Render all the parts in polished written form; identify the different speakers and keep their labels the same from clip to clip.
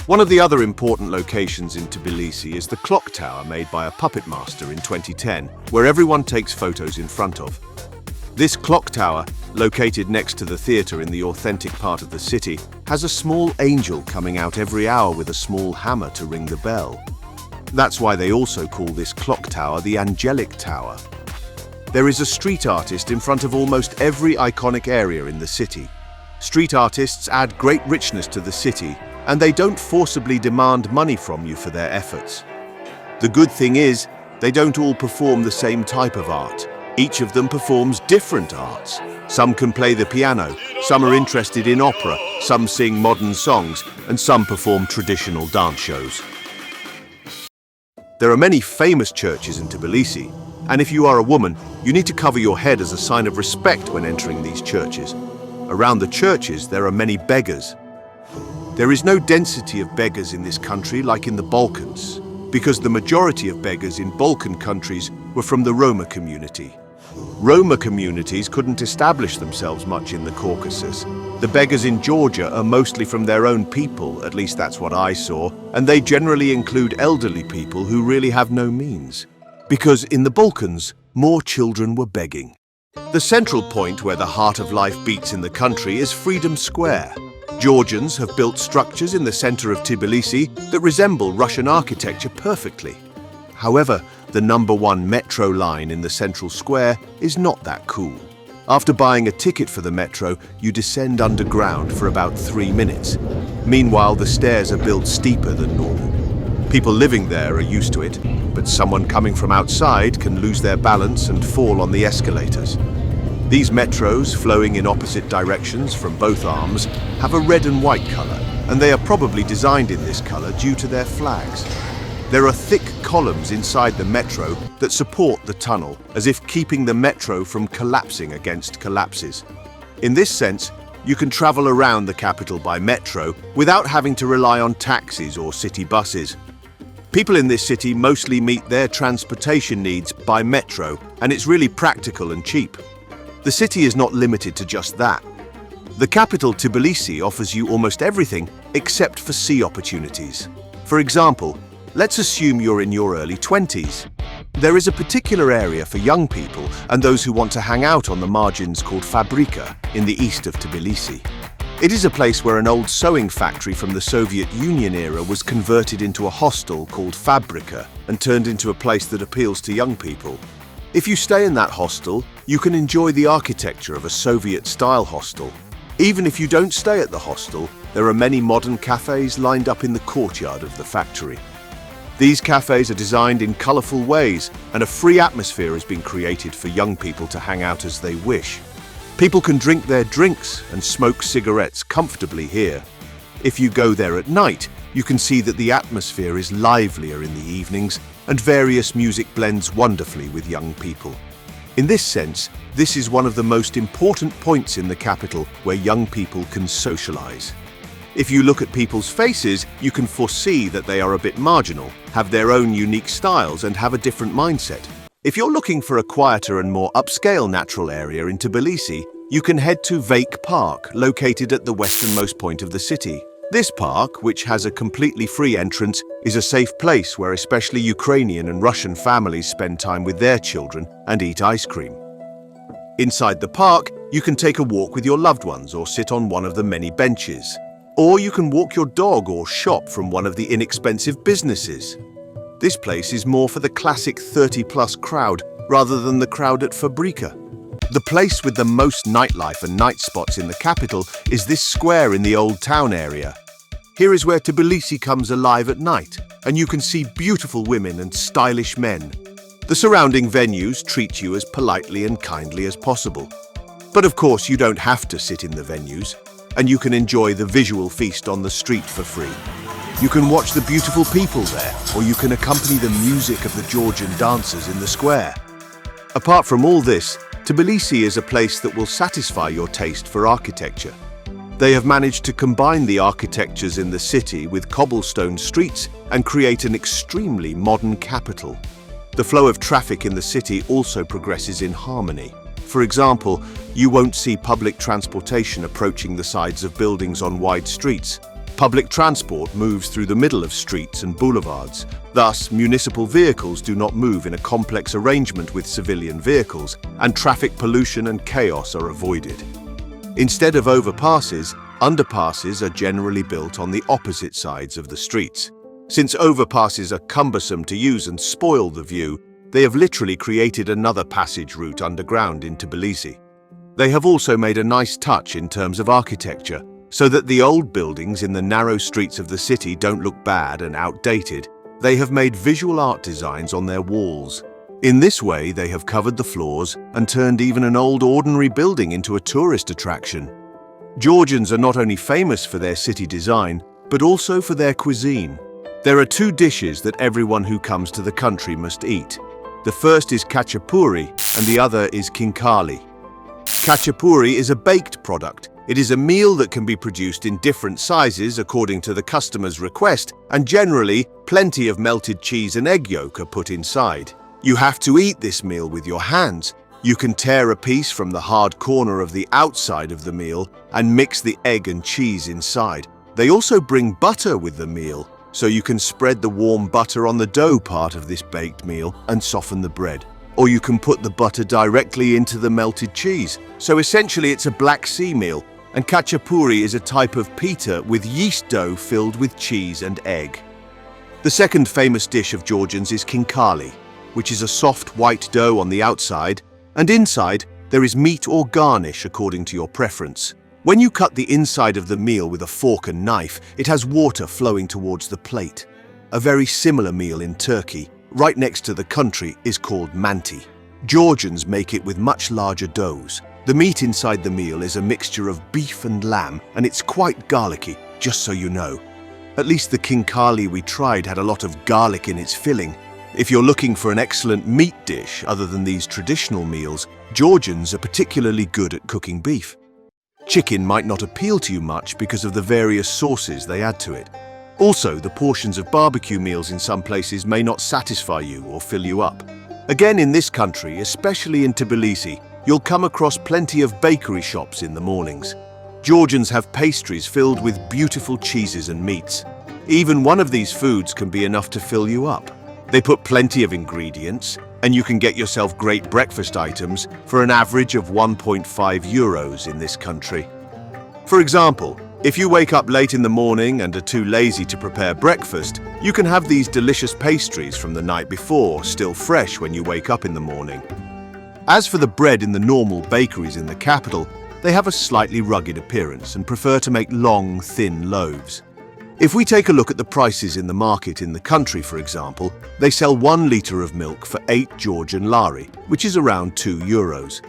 Speaker 1: One of the other important locations in Tbilisi is the clock tower made by a puppet master in 2010, where everyone takes photos in front of. This clock tower, located next to the theatre in the authentic part of the city, has a small angel coming out every hour with a small hammer to ring the bell. That's why they also call this clock tower the Angelic Tower. There is a street artist in front of almost every iconic area in the city. Street artists add great richness to the city, and they don't forcibly demand money from you for their efforts. The good thing is, they don't all perform the same type of art. Each of them performs different arts. Some can play the piano, some are interested in opera, some sing modern songs, and some perform traditional dance shows. There are many famous churches in Tbilisi, and if you are a woman, you need to cover your head as a sign of respect when entering these churches. Around the churches, there are many beggars. There is no density of beggars in this country like in the Balkans, because the majority of beggars in Balkan countries were from the Roma community. Roma communities couldn't establish themselves much in the Caucasus. The beggars in Georgia are mostly from their own people, at least that's what I saw, and they generally include elderly people who really have no means. Because in the Balkans, more children were begging. The central point where the heart of life beats in the country is Freedom Square. Georgians have built structures in the center of Tbilisi that resemble Russian architecture perfectly. However, the #1 metro line in the central square is not that cool. After buying a ticket for the metro, you descend underground for about 3 minutes. Meanwhile, the stairs are built steeper than normal. People living there are used to it, but someone coming from outside can lose their balance and fall on the escalators. These metros, flowing in opposite directions from both arms, have a red and white color, and they are probably designed in this color due to their flags. There are thick columns inside the metro that support the tunnel, as if keeping the metro from collapsing against collapses. In this sense, you can travel around the capital by metro without having to rely on taxis or city buses. People in this city mostly meet their transportation needs by metro, and it's really practical and cheap. The city is not limited to just that. The capital, Tbilisi, offers you almost everything except for sea opportunities. For example, let's assume you're in your early 20s. There is a particular area for young people and those who want to hang out on the margins called Fabrika in the east of Tbilisi. It is a place where an old sewing factory from the Soviet Union era was converted into a hostel called Fabrika and turned into a place that appeals to young people. If you stay in that hostel, you can enjoy the architecture of a Soviet-style hostel. Even if you don't stay at the hostel, there are many modern cafes lined up in the courtyard of the factory. These cafes are designed in colorful ways, and a free atmosphere has been created for young people to hang out as they wish. People can drink their drinks and smoke cigarettes comfortably here. If you go there at night, you can see that the atmosphere is livelier in the evenings, and various music blends wonderfully with young people. In this sense, this is one of the most important points in the capital where young people can socialize. If you look at people's faces, you can foresee that they are a bit marginal, have their own unique styles, and have a different mindset. If you're looking for a quieter and more upscale natural area in Tbilisi, you can head to Vake Park, located at the westernmost point of the city. This park, which has a completely free entrance, is a safe place where especially Ukrainian and Russian families spend time with their children and eat ice cream. Inside the park, you can take a walk with your loved ones or sit on one of the many benches. Or you can walk your dog or shop from one of the inexpensive businesses. This place is more for the classic 30-plus crowd rather than the crowd at Fabrika. The place with the most nightlife and night spots in the capital is this square in the old town area. Here is where Tbilisi comes alive at night, and you can see beautiful women and stylish men. The surrounding venues treat you as politely and kindly as possible. But of course, you don't have to sit in the venues, and you can enjoy the visual feast on the street for free. You can watch the beautiful people there, or you can accompany the music of the Georgian dancers in the square. Apart from all this, Tbilisi is a place that will satisfy your taste for architecture. They have managed to combine the architectures in the city with cobblestone streets and create an extremely modern capital. The flow of traffic in the city also progresses in harmony. For example, you won't see public transportation approaching the sides of buildings on wide streets. Public transport moves through the middle of streets and boulevards. Thus, municipal vehicles do not move in a complex arrangement with civilian vehicles, and traffic pollution and chaos are avoided. Instead of overpasses, underpasses are generally built on the opposite sides of the streets. Since overpasses are cumbersome to use and spoil the view, they have literally created another passage route underground in Tbilisi. They have also made a nice touch in terms of architecture, so that the old buildings in the narrow streets of the city don't look bad and outdated. They have made visual art designs on their walls. In this way, they have covered the floors and turned even an old ordinary building into a tourist attraction. Georgians are not only famous for their city design, but also for their cuisine. There are two dishes that everyone who comes to the country must eat. The first is khachapuri and the other is khinkali. Khachapuri is a baked product. It is a meal that can be produced in different sizes according to the customer's request, and generally, plenty of melted cheese and egg yolk are put inside. You have to eat this meal with your hands. You can tear a piece from the hard corner of the outside of the meal and mix the egg and cheese inside. They also bring butter with the meal, so you can spread the warm butter on the dough part of this baked meal and soften the bread. Or you can put the butter directly into the melted cheese. So essentially it's a Black Sea meal. And khachapuri is a type of pita with yeast dough filled with cheese and egg. The second famous dish of Georgians is khinkali, which is a soft white dough on the outside, and inside there is meat or garnish according to your preference. When you cut the inside of the meal with a fork and knife, it has water flowing towards the plate. A very similar meal in Turkey, right next to the country, is called manti. Georgians make it with much larger doughs. The meat inside the meal is a mixture of beef and lamb, and it's quite garlicky, just so you know. At least the khinkali we tried had a lot of garlic in its filling. If you're looking for an excellent meat dish other than these traditional meals, Georgians are particularly good at cooking beef. Chicken might not appeal to you much because of the various sauces they add to it. Also, the portions of barbecue meals in some places may not satisfy you or fill you up. Again, in this country, especially in Tbilisi, you'll come across plenty of bakery shops in the mornings. Georgians have pastries filled with beautiful cheeses and meats. Even one of these foods can be enough to fill you up. They put plenty of ingredients, and you can get yourself great breakfast items for an average of 1.5 euros in this country. For example, if you wake up late in the morning and are too lazy to prepare breakfast, you can have these delicious pastries from the night before, still fresh when you wake up in the morning. As for the bread in the normal bakeries in the capital, they have a slightly rugged appearance and prefer to make long, thin loaves. If we take a look at the prices in the market in the country, for example, they sell 1 litre of milk for 8 Georgian lari, which is around 2 euros.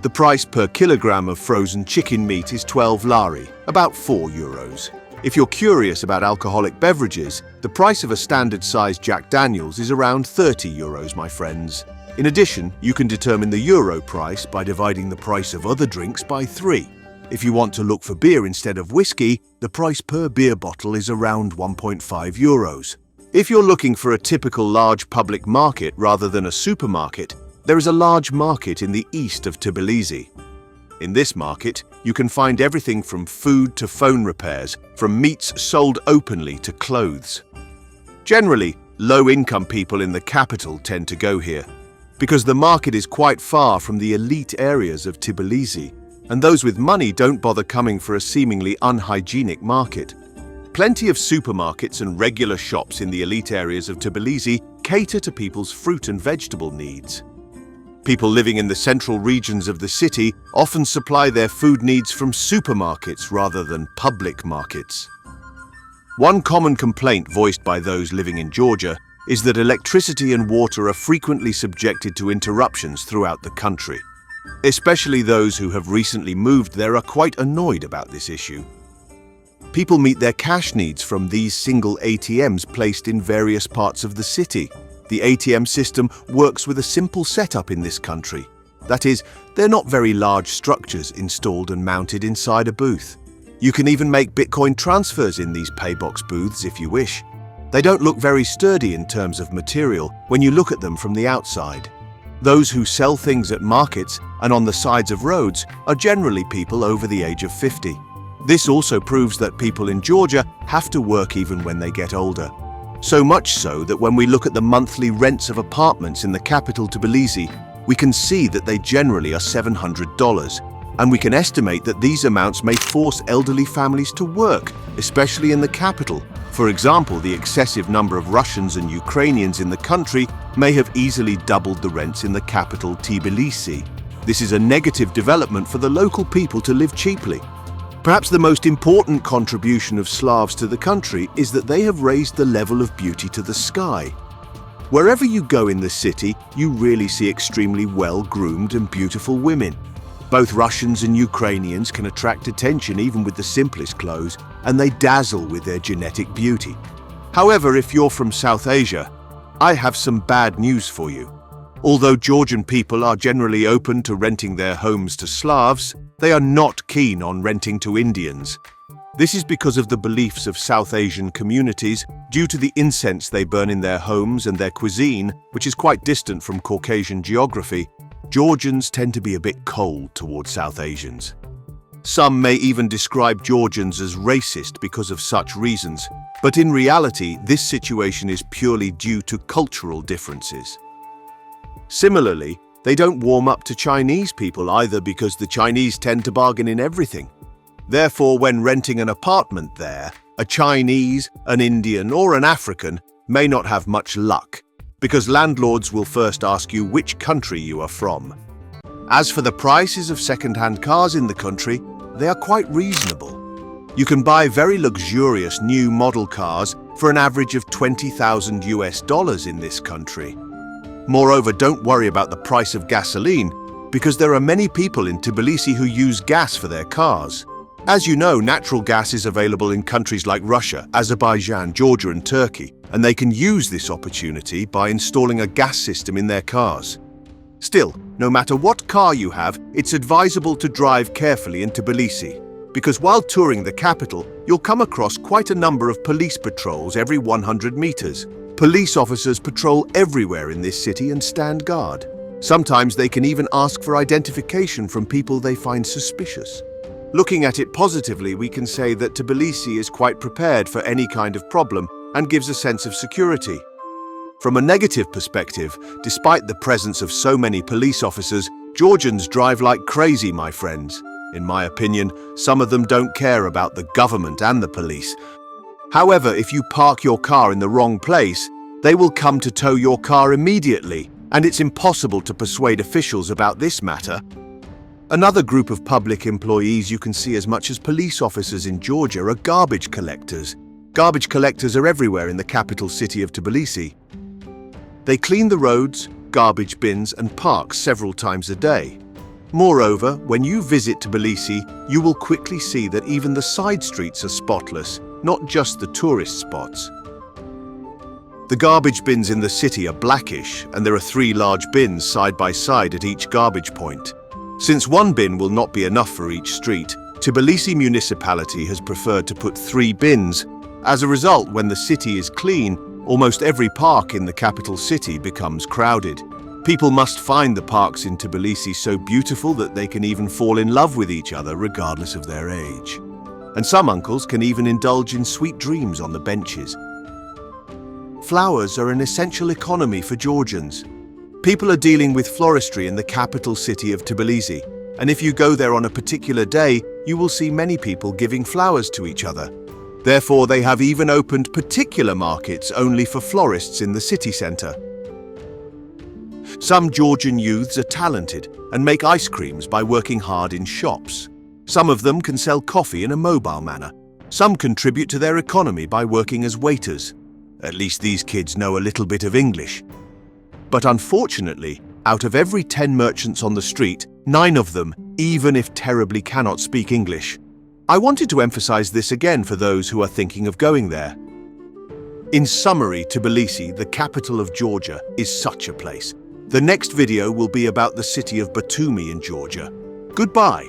Speaker 1: The price per kilogram of frozen chicken meat is 12 lari, about 4 euros. If you're curious about alcoholic beverages, the price of a standard-sized Jack Daniels is around 30 euros, my friends. In addition, you can determine the euro price by dividing the price of other drinks by 3. If you want to look for beer instead of whiskey, the price per beer bottle is around 1.5 euros. If you're looking for a typical large public market rather than a supermarket, there is a large market in the east of Tbilisi. In this market, you can find everything from food to phone repairs, from meats sold openly to clothes. Generally, low-income people in the capital tend to go here, because the market is quite far from the elite areas of Tbilisi, and those with money don't bother coming for a seemingly unhygienic market. Plenty of supermarkets and regular shops in the elite areas of Tbilisi cater to people's fruit and vegetable needs. People living in the central regions of the city often supply their food needs from supermarkets rather than public markets. One common complaint voiced by those living in Georgia is that electricity and water are frequently subjected to interruptions throughout the country. Especially those who have recently moved there are quite annoyed about this issue. People meet their cash needs from these single ATMs placed in various parts of the city. The ATM system works with a simple setup in this country. That is, they're not very large structures installed and mounted inside a booth. You can even make Bitcoin transfers in these paybox booths if you wish. They don't look very sturdy in terms of material when you look at them from the outside. Those who sell things at markets and on the sides of roads are generally people over the age of 50. This also proves that people in Georgia have to work even when they get older. So much so that when we look at the monthly rents of apartments in the capital Tbilisi, we can see that they generally are $700, and we can estimate that these amounts may force elderly families to work, especially in the capital. For example, the excessive number of Russians and Ukrainians in the country may have easily doubled the rents in the capital Tbilisi. This is a negative development for the local people to live cheaply. Perhaps the most important contribution of Slavs to the country is that they have raised the level of beauty to the sky. Wherever you go in the city, you really see extremely well-groomed and beautiful women. Both Russians and Ukrainians can attract attention even with the simplest clothes, and they dazzle with their genetic beauty. However, if you're from South Asia, I have some bad news for you. Although Georgian people are generally open to renting their homes to Slavs, they are not keen on renting to Indians. This is because of the beliefs of South Asian communities due to the incense they burn in their homes and their cuisine, which is quite distant from Caucasian geography. Georgians tend to be a bit cold towards South Asians. Some may even describe Georgians as racist because of such reasons, but in reality, this situation is purely due to cultural differences. Similarly, they don't warm up to Chinese people either because the Chinese tend to bargain in everything. Therefore, when renting an apartment there, a Chinese, an Indian, or an African may not have much luck, because landlords will first ask you which country you are from. As for the prices of second-hand cars in the country, they are quite reasonable. You can buy very luxurious new model cars for an average of $20,000 in this country. Moreover, don't worry about the price of gasoline, because there are many people in Tbilisi who use gas for their cars. As you know, natural gas is available in countries like Russia, Azerbaijan, Georgia, and Turkey, and they can use this opportunity by installing a gas system in their cars. Still, no matter what car you have, it's advisable to drive carefully in Tbilisi, because while touring the capital, you'll come across quite a number of police patrols every 100 meters. Police officers patrol everywhere in this city and stand guard. Sometimes they can even ask for identification from people they find suspicious. Looking at it positively, we can say that Tbilisi is quite prepared for any kind of problem and gives a sense of security. From a negative perspective, despite the presence of so many police officers, Georgians drive like crazy, my friends. In my opinion, some of them don't care about the government and the police. However, if you park your car in the wrong place, they will come to tow your car immediately, and it's impossible to persuade officials about this matter. Another group of public employees you can see as much as police officers in Georgia are garbage collectors. Garbage collectors are everywhere in the capital city of Tbilisi. They clean the roads, garbage bins, and parks several times a day. Moreover, when you visit Tbilisi, you will quickly see that even the side streets are spotless, not just the tourist spots. The garbage bins in the city are blackish, and there are 3 large bins side by side at each garbage point. Since one bin will not be enough for each street, Tbilisi municipality has preferred to put 3 bins. As a result, when the city is clean, almost every park in the capital city becomes crowded. People must find the parks in Tbilisi so beautiful that they can even fall in love with each other regardless of their age. And some uncles can even indulge in sweet dreams on the benches. Flowers are an essential economy for Georgians. People are dealing with floristry in the capital city of Tbilisi, and if you go there on a particular day, you will see many people giving flowers to each other. Therefore, they have even opened particular markets only for florists in the city centre. Some Georgian youths are talented and make ice creams by working hard in shops. Some of them can sell coffee in a mobile manner. Some contribute to their economy by working as waiters. At least these kids know a little bit of English. But unfortunately, out of every 10 merchants on the street, 9 of them, even if terribly, cannot speak English. I wanted to emphasize this again for those who are thinking of going there. In summary, Tbilisi, the capital of Georgia, is such a place. The next video will be about the city of Batumi in Georgia. Goodbye.